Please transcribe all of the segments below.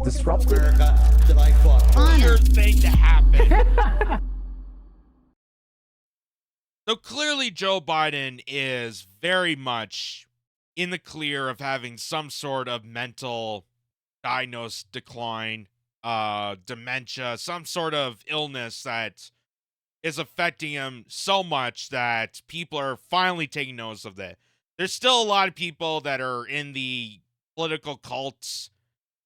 disrupted. America that I fought for. Weird thing to happen. So clearly Joe Biden is very much in the clear of having some sort of mental diagnosed decline, dementia, some sort of illness that is affecting him so much that people are finally taking notice of that. There's still a lot of people that are in the political cults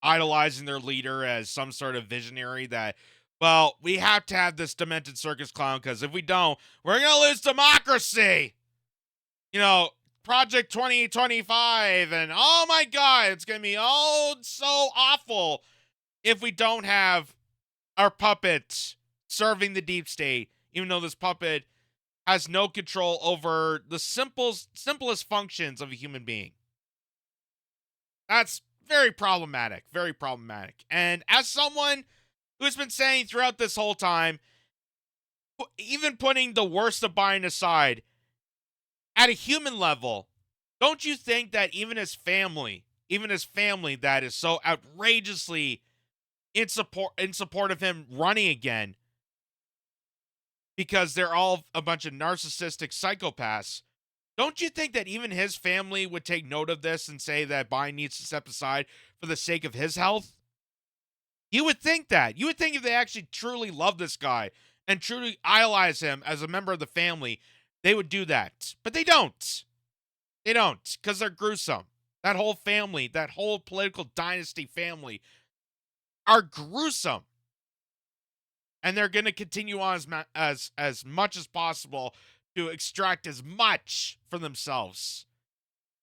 idolizing their leader as some sort of visionary that, well, we have to have this demented circus clown because if we don't, we're going to lose democracy. You know, Project 2025, and oh my God, it's going to be so awful if we don't have our puppet serving the deep state, even though this puppet has no control over the simplest functions of a human being. That's very problematic, very problematic. And as someone who's been saying throughout this whole time, even putting the worst of Biden aside, at a human level, don't you think that even his family that is so outrageously in support of him running again, because they're all a bunch of narcissistic psychopaths, don't you think that even his family would take note of this and say that Biden needs to step aside for the sake of his health? You would think that. You would think if they actually truly love this guy and truly idolize him as a member of the family, they would do that. But they don't. They don't, because they're gruesome. That whole family, that whole political dynasty family are gruesome. And they're going to continue on as much as possible to extract as much for themselves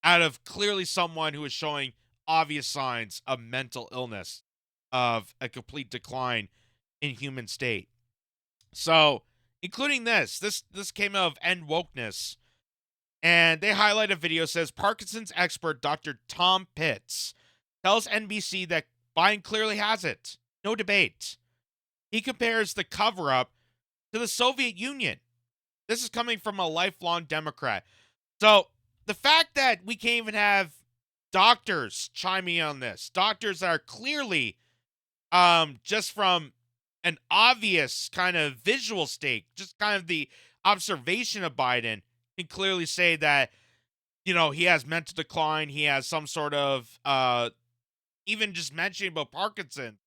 out of clearly someone who is showing obvious signs of mental illness, of a complete decline in human state. So, including this came out of End Wokeness, and they highlight a video that says Parkinson's expert Dr. Tom Kitz tells NBC that Biden clearly has it. No debate. He compares the cover-up to the Soviet Union. This is coming from a lifelong Democrat. So the fact that we can't even have doctors chiming in on this, doctors that are clearly just from an obvious kind of visual state, just kind of the observation of Biden, can clearly say that, you know, he has mental decline, he has some sort of, even just mentioning about Parkinson,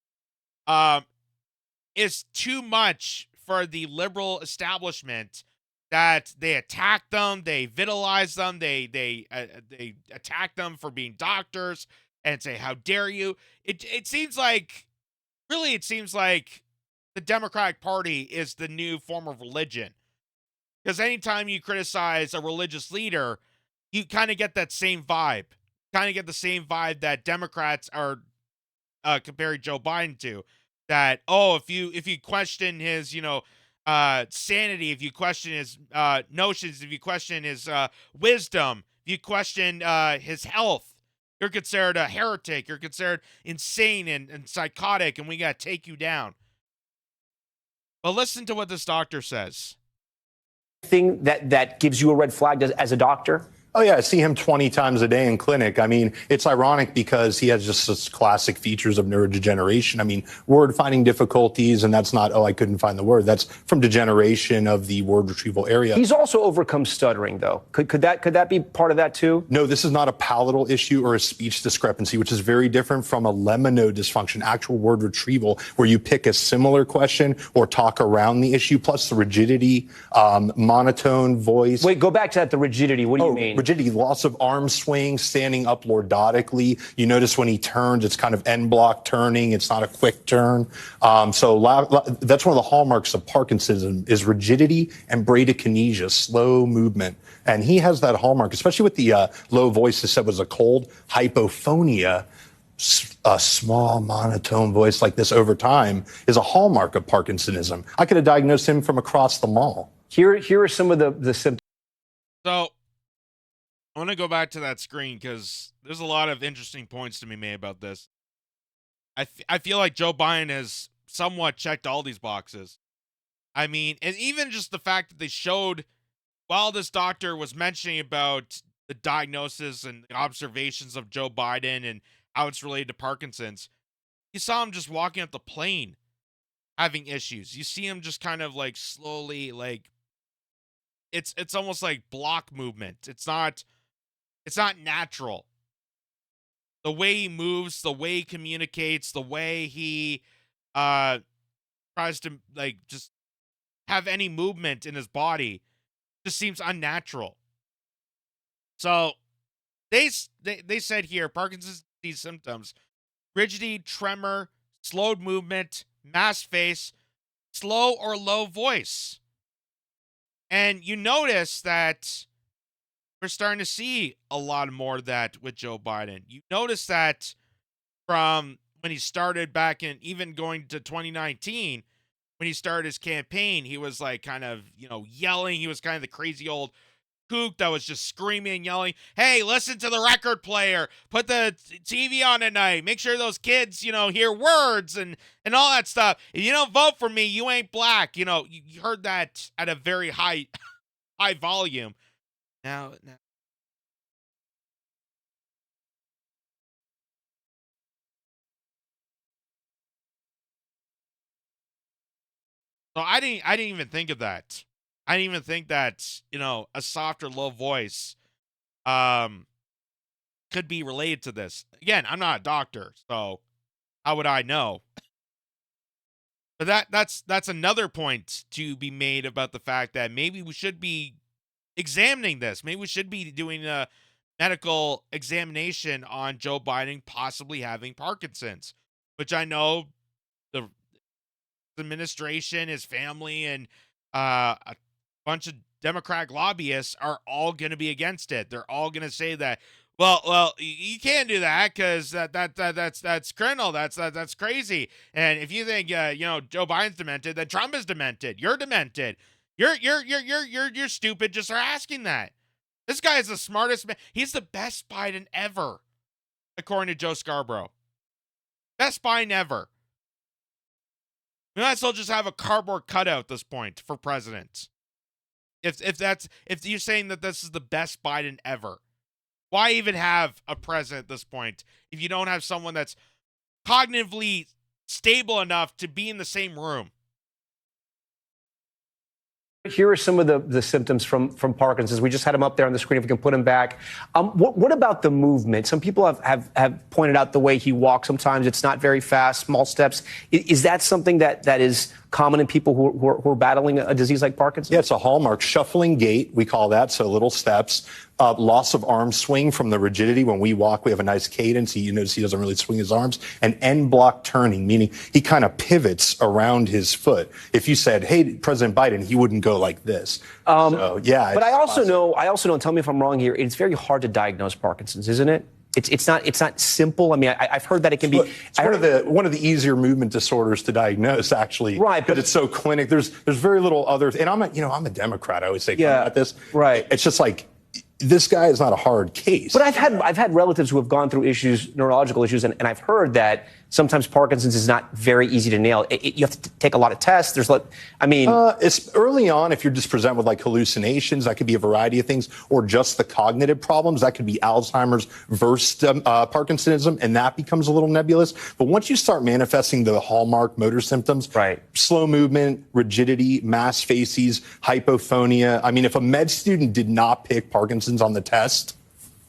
is too much for the liberal establishment, that they attack them, they vitalize them, they attack them for being doctors and say, how dare you? It seems like the Democratic Party is the new form of religion. Because anytime you criticize a religious leader, you kind of get that same vibe. Kind of get the same vibe that Democrats are comparing Joe Biden to. That, oh, if you question his, sanity, if you question his notions, if you question his wisdom, if you question his health, you're considered a heretic, you're considered insane and psychotic, and we got to take you down. But listen to what this doctor says. Thing that gives you a red flag as a doctor? Oh, yeah. I see him 20 times a day in clinic. I mean, it's ironic because he has just such classic features of neurodegeneration. I mean, word finding difficulties, and that's not, oh, I couldn't find the word. That's from degeneration of the word retrieval area. He's also overcome stuttering, though. Could that be part of that, too? No, this is not a palatal issue or a speech discrepancy, which is very different from a lemino dysfunction, actual word retrieval, where you pick a similar question or talk around the issue, plus the rigidity, monotone voice. Wait, go back to that, the rigidity. What do you mean? Rigidity, loss of arm swing, standing up lordotically. You notice when he turns, it's kind of end block turning. It's not a quick turn. So that's one of the hallmarks of Parkinsonism is rigidity and bradykinesia, slow movement. And he has that hallmark, especially with the low voice that said was a cold hypophonia. A small monotone voice like this over time is a hallmark of Parkinsonism. I could have diagnosed him from across the mall. Here are some of the symptoms. So I want to go back to that screen because there's a lot of interesting points to be made about this. I feel like Joe Biden has somewhat checked all these boxes. I mean, and even just the fact that they showed, while this doctor was mentioning about the diagnosis and the observations of Joe Biden and how it's related to Parkinson's, You saw him just walking up the plane having issues. You see him just kind of like slowly, like it's almost like block movement. It's not natural. The way he moves, the way he communicates, the way he uh tries to like just have any movement in his body just seems unnatural. So they said here Parkinson's disease symptoms: rigidity, tremor, slowed movement, masked face, slow or low voice. And you notice that we're starting to see a lot more of that with Joe Biden. You notice that from when he started back in even going to 2019, when he started his campaign, he was like kind of, yelling. He was kind of the crazy old kook that was just screaming and yelling, "Hey, listen to the record player. Put the TV on at night. Make sure those kids, hear words and all that stuff. If you don't vote for me, you ain't black." You heard that at a very high high volume. Now so I didn't even think of that. I didn't even think that, a softer low voice um could be related to this. Again, I'm not a doctor, so how would I know? But that's another point to be made about the fact that maybe we should be examining this. Maybe we should be doing a medical examination on Joe Biden possibly having Parkinson's, which I know the administration, his family, and a bunch of Democratic lobbyists are all going to be against it. They're all going to say that, well, you can't do that because that's criminal. That's crazy. And if you think Joe Biden's demented, then Trump is demented. You're demented. You're stupid just for asking that. This guy is the smartest man. He's the best Biden ever, according to Joe Scarborough. Best Biden ever. We might as well just have a cardboard cutout at this point for president. If you're saying that this is the best Biden ever, why even have a president at this point if you don't have someone that's cognitively stable enough to be in the same room? Here are some of the symptoms from Parkinson's. We just had him up there on the screen. If we can put him back. What about the movement? Some people have pointed out the way he walks. Sometimes it's not very fast, small steps. Is that something that is common in people who are battling a disease like Parkinson's? Yeah, it's a hallmark. Shuffling gait, we call that, so little steps. Loss of arm swing from the rigidity. When we walk, we have a nice cadence. You notice he doesn't really swing his arms. And end block turning, meaning he kind of pivots around his foot. If you said, "Hey, President Biden," he wouldn't go like this. So, yeah. But I also know, and tell me if I'm wrong here, it's very hard to diagnose Parkinson's, isn't it? It's not simple. I mean, I've heard that it can be. It's one of the easier movement disorders to diagnose, actually. Right, but it's so clinic. There's very little other. And I'm a Democrat. I always say about this. Right. It's just like, this guy is not a hard case. But I've had relatives who have gone through neurological issues, and I've heard that sometimes Parkinson's is not very easy to nail. You have to take a lot of tests. It's early on. If you're just presented with like hallucinations, that could be a variety of things, or just the cognitive problems. That could be Alzheimer's versus Parkinsonism, and that becomes a little nebulous. But once you start manifesting the hallmark motor symptoms, right, slow movement, rigidity, mass facies, hypophonia. I mean, if a med student did not pick Parkinson's on the test,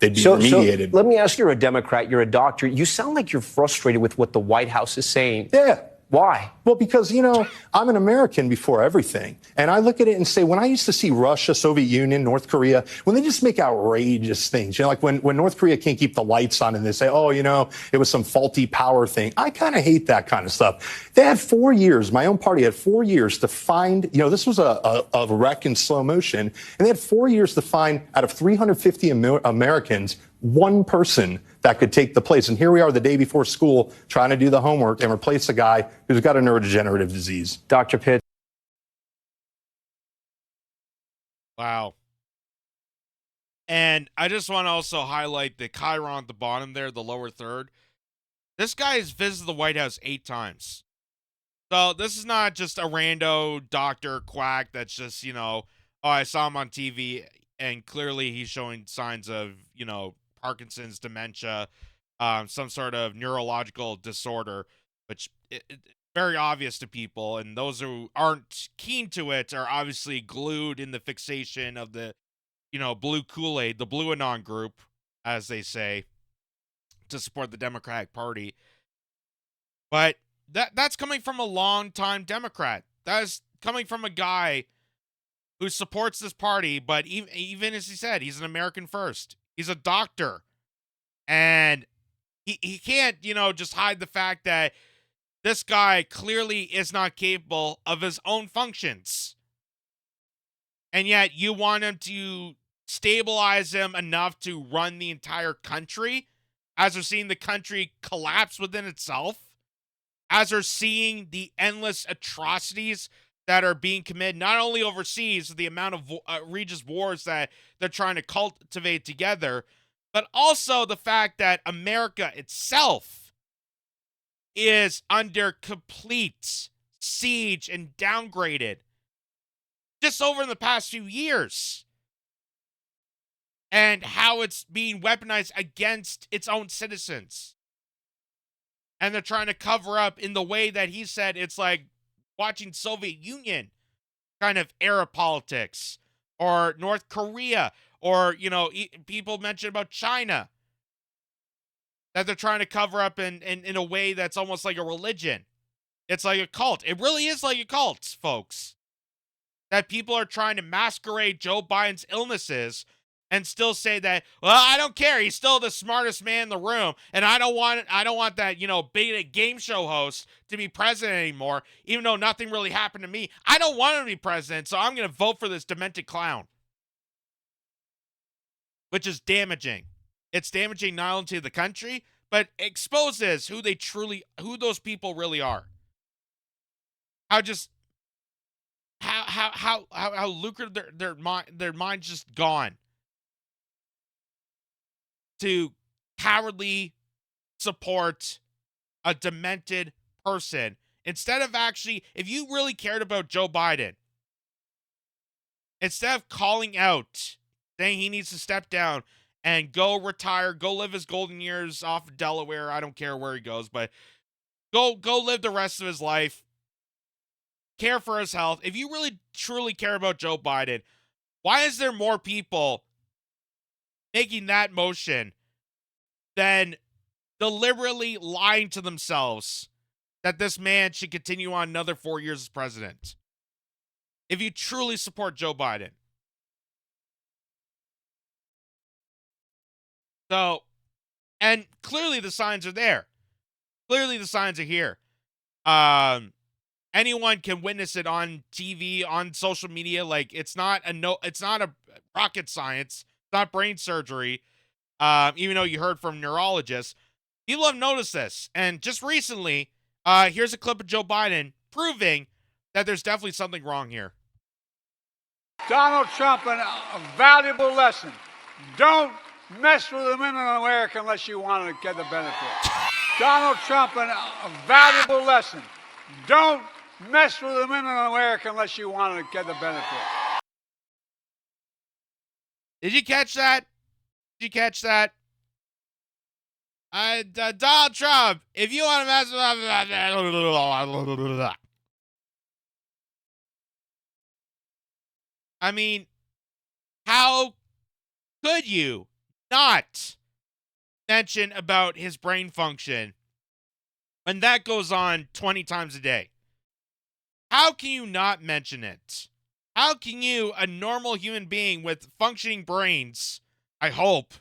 they'd be remediated. So let me ask you, you're a Democrat, you're a doctor. You sound like you're frustrated with what the White House is saying. Yeah. Why? Well, because, I'm an American before everything. And I look at it and say, when I used to see Russia, Soviet Union, North Korea, when they just make outrageous things, like when North Korea can't keep the lights on and they say, oh, it was some faulty power thing. I kind of hate that kind of stuff. They had 4 years. My own party had 4 years to find, this was a wreck in slow motion. And they had 4 years to find, out of 350 Americans, one person that could take the place. And here we are the day before school trying to do the homework and replace a guy who's got a neurodegenerative disease. Dr. Pitt. Wow. And I just want to also highlight the Chiron at the bottom there, the lower third. This guy has visited the White House 8 times. So this is not just a rando doctor quack that's just, I saw him on TV and clearly he's showing signs of, Parkinson's, dementia, some sort of neurological disorder. which very obvious to people, and those who aren't keen to it are obviously glued in the fixation of the, blue Kool-Aid, the Blue Anon group, as they say, to support the Democratic Party. But that's coming from a longtime Democrat. That is coming from a guy who supports this party, but even as he said, he's an American first. He's a doctor. And he can't, just hide the fact that this guy clearly is not capable of his own functions. And yet you want him to stabilize him enough to run the entire country, as we're seeing the country collapse within itself, as we're seeing the endless atrocities that are being committed, not only overseas, the amount of egregious wars that they're trying to cultivate together, but also the fact that America itself is under complete siege and downgraded just over the past few years. And how it's being weaponized against its own citizens. And they're trying to cover up in the way that he said it's like watching Soviet Union kind of era politics, or North Korea, or, people mention about China, that they're trying to cover up in a way that's almost like a religion. It's like a cult. It really is like a cult, folks. That people are trying to masquerade Joe Biden's illnesses and still say that, well, I don't care. He's still the smartest man in the room. And I don't want that, big game show host to be president anymore, even though nothing really happened to me. I don't want him to be president, so I'm going to vote for this demented clown. Which is damaging. It's damaging not only to the country, but exposes who those people really are. How lucrative their mind's just gone to cowardly support a demented person, instead of actually, if you really cared about Joe Biden, instead of calling out, saying he needs to step down and go retire, go live his golden years off of Delaware, I don't care where he goes, but go live the rest of his life, care for his health. If you really truly care about Joe Biden, why is there more people making that motion than deliberately lying to themselves that this man should continue on another 4 years as president? If you truly support Joe Biden. So, and clearly the signs are there. Clearly the signs are here. Anyone can witness it on TV, on social media. Like, it's not a rocket science. It's not brain surgery. Even though you heard from neurologists, people have noticed this. And just recently, here's a clip of Joe Biden proving that there's definitely something wrong here. Donald Trump, a valuable lesson. Don't mess with the women in America unless you want to get the benefit. Donald Trump, a valuable lesson. Don't mess with the women in America unless you want to get the benefit. Did you catch that? Did you catch that? Donald Trump, if you want to mess with... I mean, how could you not mention about his brain function when that goes on 20 times a day? How can you not mention it? How can you, a normal human being with functioning brains, I hope,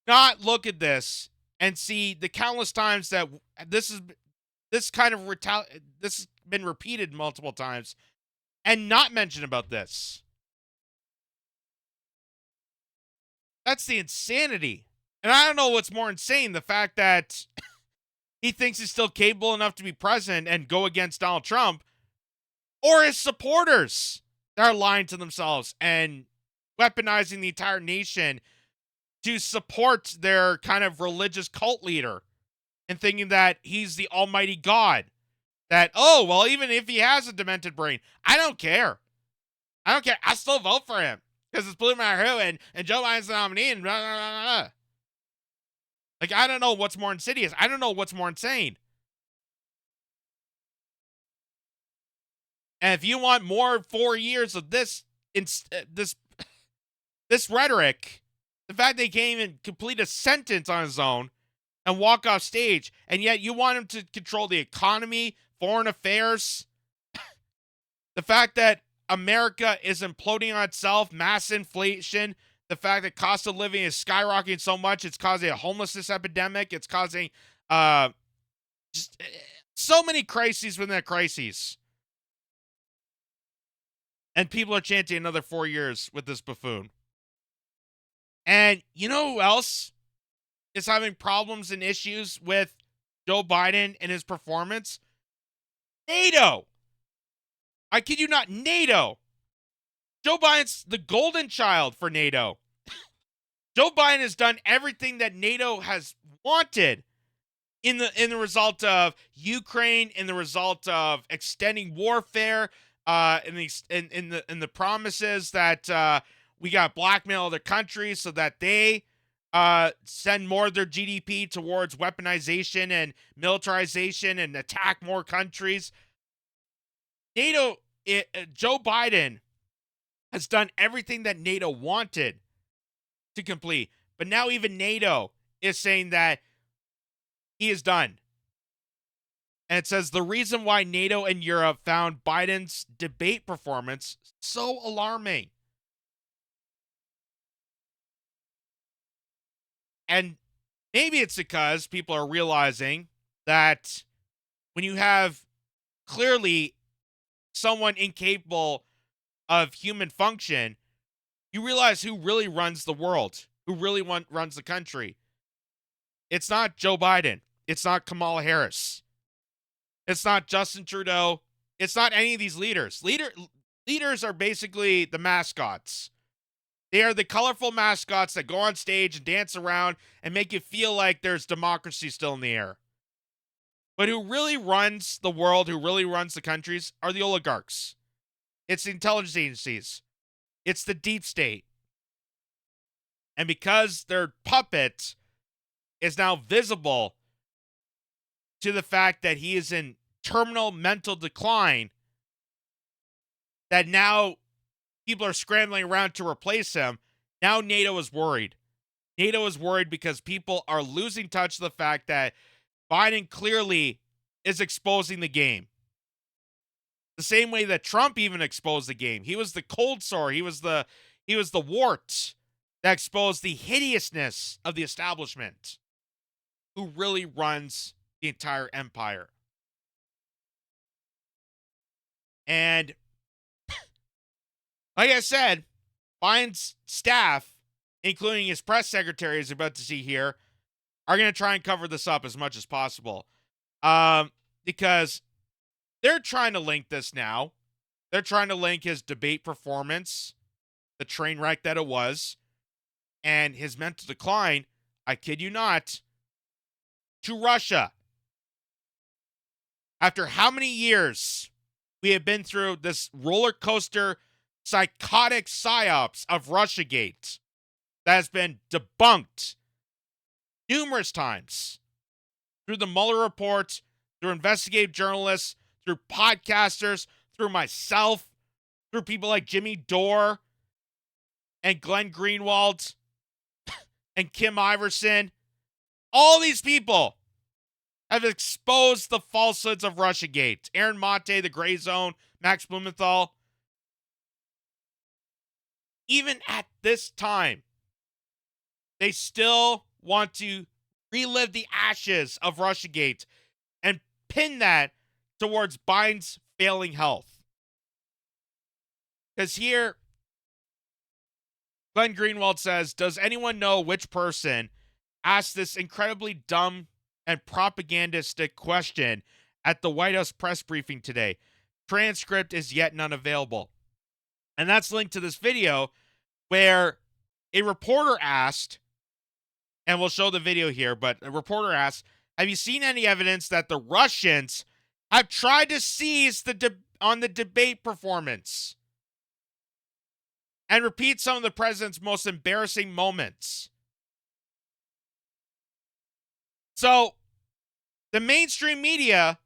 not look at this and see the countless times that this has been repeated multiple times, and not mention about this? That's the insanity. And I don't know what's more insane, the fact that he thinks he's still capable enough to be president and go against Donald Trump, or his supporters that are lying to themselves and weaponizing the entire nation to support their kind of religious cult leader and thinking that he's the almighty God. That, oh, well, even if he has a demented brain, I don't care. I don't care. I still vote for him because it's blue matter who, and Joe Biden's the nominee, and blah, blah, blah, blah. Like, I don't know what's more insidious. I don't know what's more insane. And if you want more 4 years of this rhetoric, the fact they can't even complete a sentence on his own and walk off stage, and yet you want him to control the economy, foreign affairs, the fact that America is imploding on itself, mass inflation, the fact that cost of living is skyrocketing so much, it's causing a homelessness epidemic, it's causing just so many crises within a crisis. And people are chanting another 4 years with this buffoon. And you know who else is having problems and issues with Joe Biden and his performance? NATO. I kid you not, NATO. Joe Biden's the golden child for NATO. Joe Biden has done everything that NATO has wanted in the result of Ukraine, in the result of extending warfare, in the promises that we got blackmail other countries so that they send more of their GDP towards weaponization and militarization and attack more countries. NATO, Joe Biden has done everything that NATO wanted to complete. But now even NATO is saying that he is done. And it says the reason why NATO and Europe found Biden's debate performance so alarming. And maybe it's because people are realizing that when you have clearly someone incapable of human function, you realize who really runs the world, who really runs the country. It's not Joe Biden. It's not Kamala Harris. It's not Justin Trudeau. It's not any of these leaders. Leaders are basically the mascots. They are the colorful mascots that go on stage and dance around and make you feel like there's democracy still in the air. But who really runs the world, who really runs the countries, are the oligarchs. It's the intelligence agencies. It's the deep state. And because their puppet is now visible to the fact that he is in terminal mental decline, that now people are scrambling around to replace him, now NATO is worried. NATO is worried because people are losing touch with the fact that Biden clearly is exposing the game. The same way that Trump even exposed the game. He was the cold sore. He was the wart that exposed the hideousness of the establishment, who really runs the entire empire. And like I said, Biden's staff, including his press secretary, as you're about to see here, are going to try and cover this up as much as possible. Because they're trying to link this now. They're trying to link his debate performance, the train wreck that it was, and his mental decline, I kid you not, to Russia. After how many years we have been through this roller coaster psychotic psyops of Russiagate that has been debunked numerous times through the Mueller report, through investigative journalists, through podcasters, through myself, through people like Jimmy Dore and Glenn Greenwald and Kim Iverson. All these people have exposed the falsehoods of Russiagate. Aaron Mate, The Gray Zone, Max Blumenthal. Even at this time, they still want to relive the ashes of Russiagate and pin that towards Biden's failing health. Because here, Glenn Greenwald says, does anyone know which person asked this incredibly dumb and propagandistic question at the White House press briefing today? Transcript is yet none available. And that's linked to this video where a reporter asked, and we'll show the video here, but a reporter asked, have you seen any evidence that the Russians have tried to seize on the debate performance and repeat some of the president's most embarrassing moments? So the mainstream media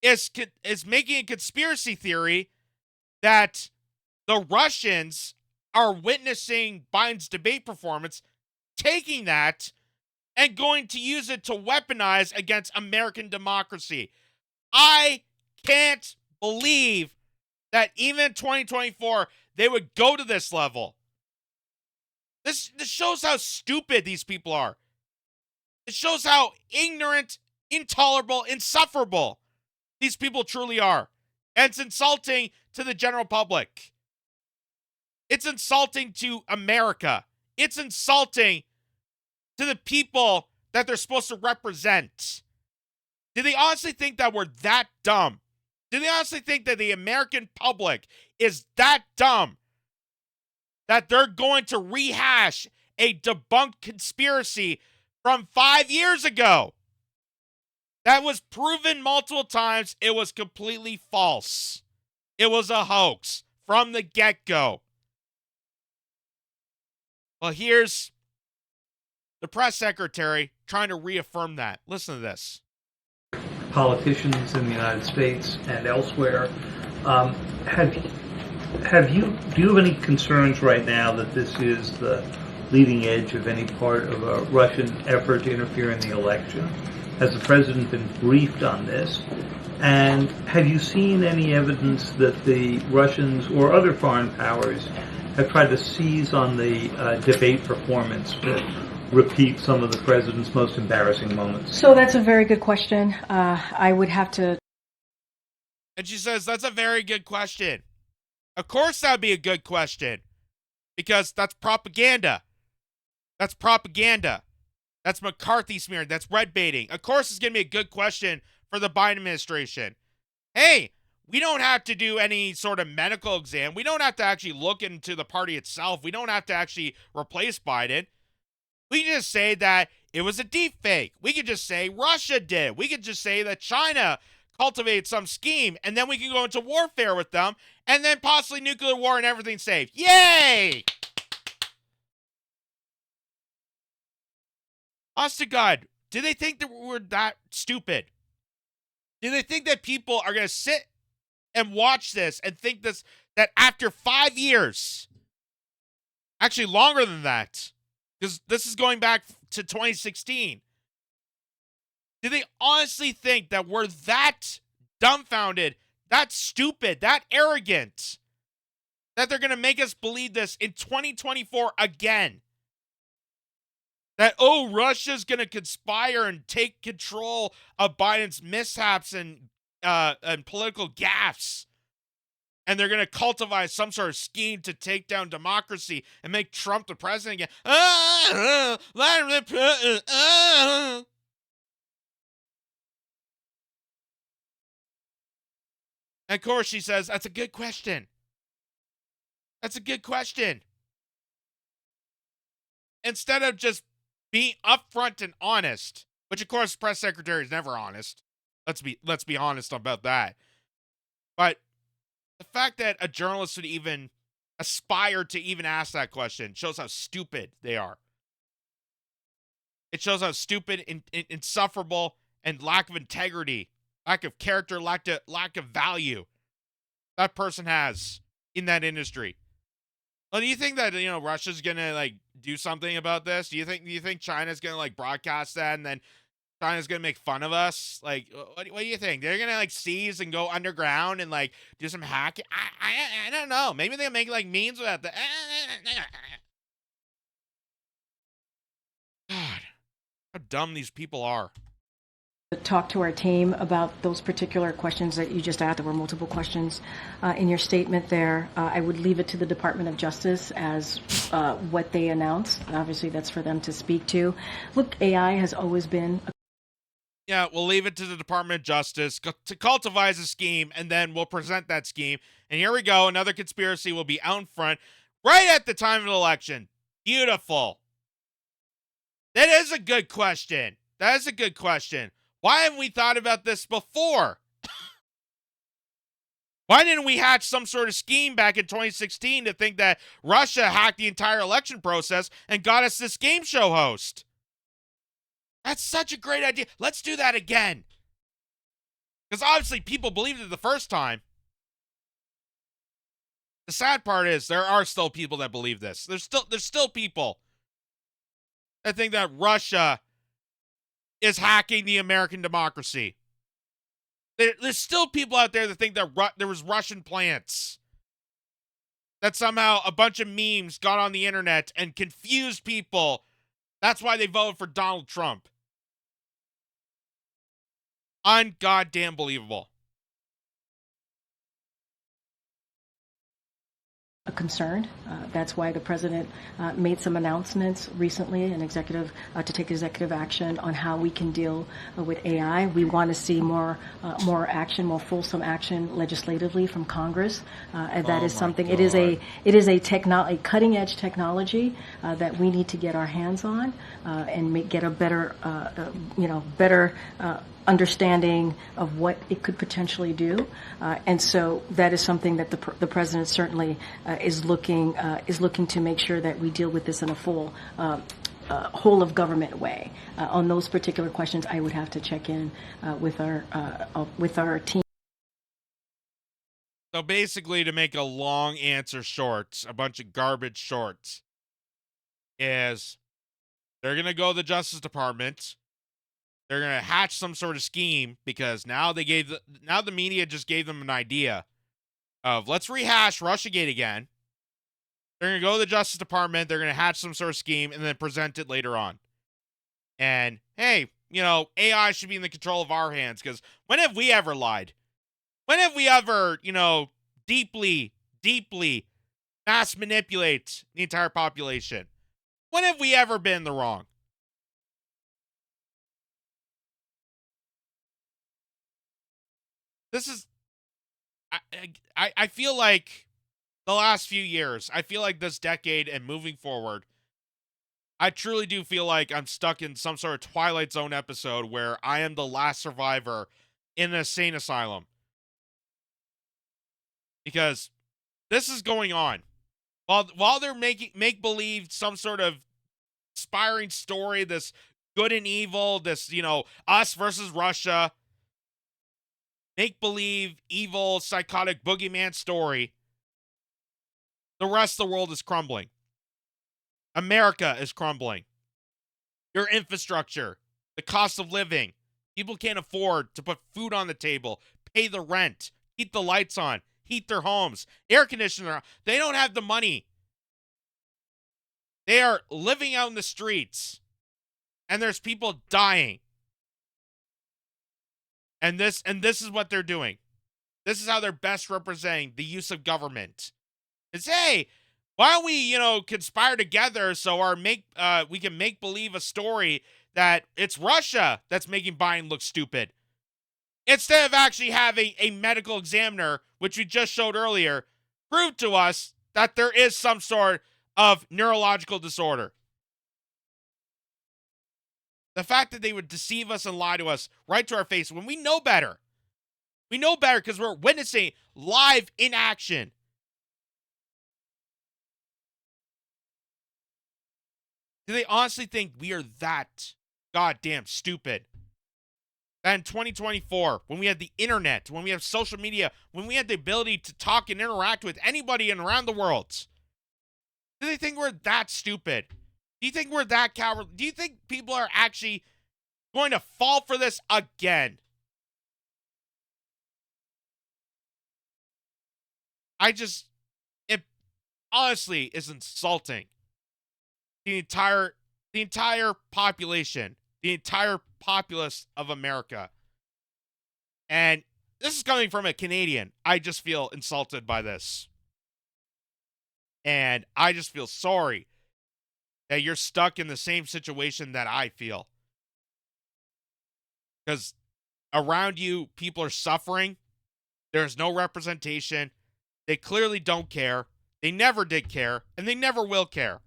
is making a conspiracy theory that the Russians are witnessing Biden's debate performance, taking that and going to use it to weaponize against American democracy. I can't believe that even in 2024, they would go to this level. This shows how stupid these people are. It shows how ignorant, intolerable, insufferable these people truly are. And it's insulting to the general public. It's insulting to America. It's insulting to the people that they're supposed to represent. Do they honestly think that we're that dumb? Do they honestly think that the American public is that dumb that they're going to rehash a debunked conspiracy from 5 years ago that was proven multiple times it was completely false? It was a hoax from the get-go. Well, here's the press secretary trying to reaffirm that. Listen to this. Politicians in the United States and elsewhere, do you have any concerns right now that this is the leading edge of any part of a Russian effort to interfere in the election? Has the president been briefed on this? And have you seen any evidence that the Russians or other foreign powers have tried to seize on the debate performance to repeat some of the president's most embarrassing moments? So that's a very good question. I would have to. And she says, that's a very good question. Of course that would be a good question. Because that's propaganda. That's propaganda. That's McCarthy smearing. That's red baiting. Of course it's going to be a good question for the Biden administration. Hey, we don't have to do any sort of medical exam. We don't have to actually look into the party itself. We don't have to actually replace Biden. We can just say that it was a deep fake. We could just say Russia did. We could just say that China cultivated some scheme, and then we can go into warfare with them, and then possibly nuclear war and everything's safe. Yay! Honest to God, do they think that we're that stupid? Do they think that people are going to sit and watch this and think that after 5 years, actually longer than that, because this is going back to 2016, do they honestly think that we're that dumbfounded, that stupid, that arrogant, that they're going to make us believe this in 2024 again? That, oh, Russia's going to conspire and take control of Biden's mishaps and political gaffes. And they're going to cultivate some sort of scheme to take down democracy and make Trump the president again. And of course, she says, that's a good question. That's a good question. Instead of just being upfront and honest, which of course, the press secretary is never honest. Let's be honest about that. But the fact that a journalist would even aspire to even ask that question shows how stupid they are. It shows how stupid, insufferable, and lack of integrity, lack of character, lack of value that person has in that industry. Well, do you think that, Russia's gonna do something about this? Do you think China's gonna broadcast that and then China's gonna make fun of us? What do you think? They're gonna seize and go underground and do some hacking? I don't know. Maybe they'll make memes about that. God, how dumb these people are. Talk to our team about those particular questions that you just asked. There were multiple questions in your statement there. I would leave it to the Department of Justice as what they announced. Obviously, that's for them to speak to. Look, AI has always been. Yeah, we'll leave it to the Department of Justice to cultivate a scheme, and then we'll present that scheme. And here we go. Another conspiracy will be out in front right at the time of the election. Beautiful. That is a good question. That is a good question. Why haven't we thought about this before? Why didn't we hatch some sort of scheme back in 2016 to think that Russia hacked the entire election process and got us this game show host? That's such a great idea. Let's do that again. Because obviously people believed it the first time. The sad part is there are still people that believe this. There's still people that think that Russia is hacking the American democracy. There's still people out there that think that there was Russian plants. That somehow a bunch of memes got on the internet and confused people. That's why they voted for Donald Trump. Ungoddamn believable. A concern. That's why the president made some announcements recently, to take executive action on how we can deal with AI. We want to see more action, more fulsome action legislatively from Congress. And that is something. God. It is a cutting edge technology that we need to get our hands on and get a better understanding of what it could potentially do, and so that is something that the president certainly is looking to make sure that we deal with this in a full whole of government way. On those particular questions, I would have to check in with our team. So basically, to make a long answer short, a bunch of garbage shorts, is they're gonna go to the Justice Department. They're going to hatch some sort of scheme because now the media just gave them an idea of let's rehash Russiagate again. They're going to go to the Justice Department. They're going to hatch some sort of scheme and then present it later on. And hey, AI should be in the control of our hands because when have we ever lied? When have we ever, deeply mass manipulate the entire population? When have we ever been in the wrong? This is, I feel like the last few years, I feel like this decade and moving forward, I truly do feel like I'm stuck in some sort of Twilight Zone episode where I am the last survivor in an insane asylum. Because this is going on. While they're make believe some sort of inspiring story, this good and evil, this, us versus Russia, make-believe, evil, psychotic boogeyman story, the rest of the world is crumbling. America is crumbling. Your infrastructure, the cost of living. People can't afford to put food on the table, pay the rent, keep the lights on, heat their homes, air conditioner. They don't have the money. They are living out in the streets, and there's people dying. And this is what they're doing. This is how they're best representing the use of government. It's, hey, why don't we, conspire together so we can make believe a story that it's Russia that's making Biden look stupid. Instead of actually having a medical examiner, which we just showed earlier, prove to us that there is some sort of neurological disorder. The fact that they would deceive us and lie to us right to our face when we know better. We know better because we're witnessing live in action. Do they honestly think we are that goddamn stupid? That in 2024, when we had the internet, when we have social media, when we had the ability to talk and interact with anybody around the world, do they think we're that stupid? Do you think we're that cowardly? Do you think people are actually going to fall for this again? It honestly is insulting. The entire population, the entire populace of America. And this is coming from a Canadian. I just feel insulted by this. And I just feel sorry that you're stuck in the same situation that I feel. Because around you, people are suffering. There's no representation. They clearly don't care. They never did care, and they never will care.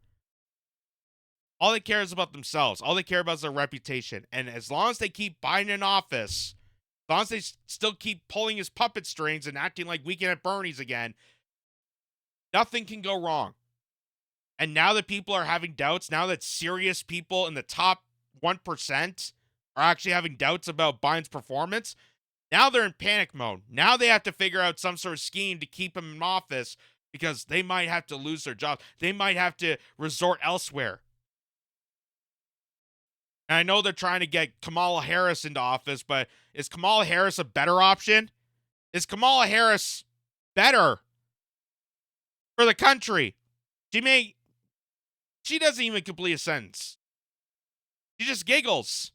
All they care is about themselves. All they care about is their reputation. And as long as they keep Biden in office, as long as they still keep pulling his puppet strings and acting like Weekend at Bernie's again, nothing can go wrong. And now that people are having doubts, now that serious people in the top 1% are actually having doubts about Biden's performance, Now they're in panic mode. Now they have to figure out some sort of scheme to keep him in office because they might have to lose their job. They might have to resort elsewhere. And I know they're trying to get Kamala Harris into office, but is Kamala Harris a better option? Is Kamala Harris better for the country? She doesn't even complete a sentence. She just giggles.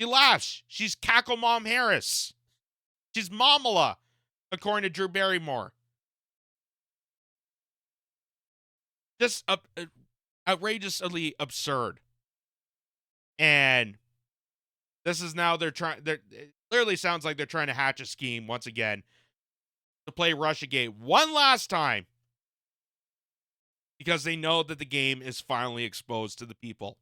She laughs. She's Cackle Mom Harris. She's Momala, according to Drew Barrymore. Just outrageously absurd. And this is now it clearly sounds like they're trying to hatch a scheme once again to play Russiagate one last time because they know that the game is finally exposed to the people.